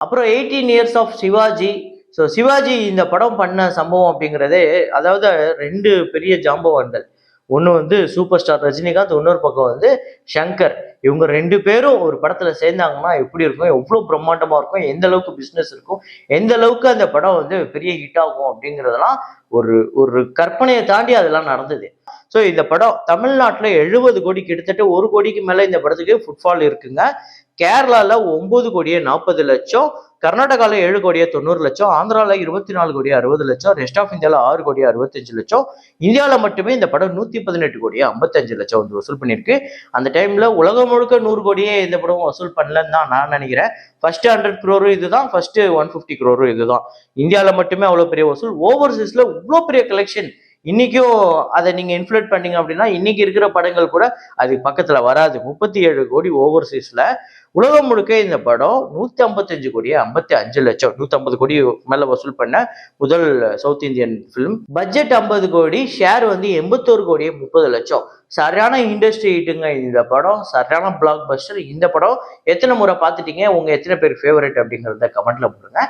அப்புறம் 18 years of Shivaji. So Shivaji இந்த படம் பண்ண சம்பவம் அப்படிங்கிறதே, அதாவது 2 பெரிய ஜாம்பவான்கள். ஒண்ணு வந்து சூப்பர் ஸ்டார் ரஜினிகாந்த், இன்னொரு பக்கம் வந்து சங்கர். இவங்க 2 பேரும் ஒரு படத்துல சேர்ந்தாங்கன்னா எப்படி இருக்கும்? எவ்வளவு பிரம்மாண்டமா இருக்கும்? எந்த அளவுக்கு பிசினஸ் இருக்கும்? எந்த அளவுக்கு அந்த படம் வந்து பெரிய ஹிட் ஆகும் அப்படிங்கிறதெல்லாம் ஒரு ஒரு கற்பனையை தாண்டி அதெல்லாம் நடந்தது. ஸோ இந்த படம் தமிழ்நாட்டுல 70 கோடி, கிட்டத்தட்ட 1 கோடிக்கு மேல இந்த படத்துக்கு ஃபுட்ஃபால் இருக்குங்க. கேரளால 9 கோடியே 40 லட்சம், கர்நாடகால 7 கோடியே 90 லட்சம், ஆந்திரால 24 கோடியே 60 லட்சம், ரெஸ்ட் ஆஃப் இந்தியால 6 கோடியே 65 லட்சம். இந்தியாவில மட்டுமே இந்த படம் 118 கோடியே 55 லட்சம் வந்து வசூல் பண்ணியிருக்கு. அந்த டைம்ல உலகம் முழுக்க 100 கோடியே இந்த படம் வசூல் பண்ணலன்னு தான் நான் நினைக்கிறேன். ஃபர்ஸ்ட் 100 crore இதுதான், ஃபர்ஸ்ட் 150 crore இதுதான். இந்தியாவில மட்டுமே அவ்வளவு பெரிய வசூல். ஓவர்சீஸ்ல இவ்வளவு பெரிய கலெக்ஷன் இன்னைக்கும் அதை நீங்க இன்ஃபிளேட் பண்ணீங்க அப்படின்னா இன்னைக்கு இருக்கிற படங்கள் கூட அது பக்கத்துல வராது. 37 கோடி ஓவர்சீஸ்ல. உலகம் முழுக்க இந்த படம் 155 கோடியே 55 லட்சம், 150 கோடி மேல வசூல் பண்ண முதல் சவுத் இந்தியன் பிலிம். பட்ஜெட் 50 கோடி, ஷேர் வந்து 81 கோடியே 30 லட்சம். சரியான இண்டஸ்ட்ரி ஹிட்டுங்க இந்த படம், சரியான பிளாக் பஸ்டர். இந்த படம் எத்தனை முறை பார்த்துட்டீங்க, உங்க எத்தனை பேர் ஃபேவரட் அப்படிங்கிறத கமெண்ட்ல போடுங்க.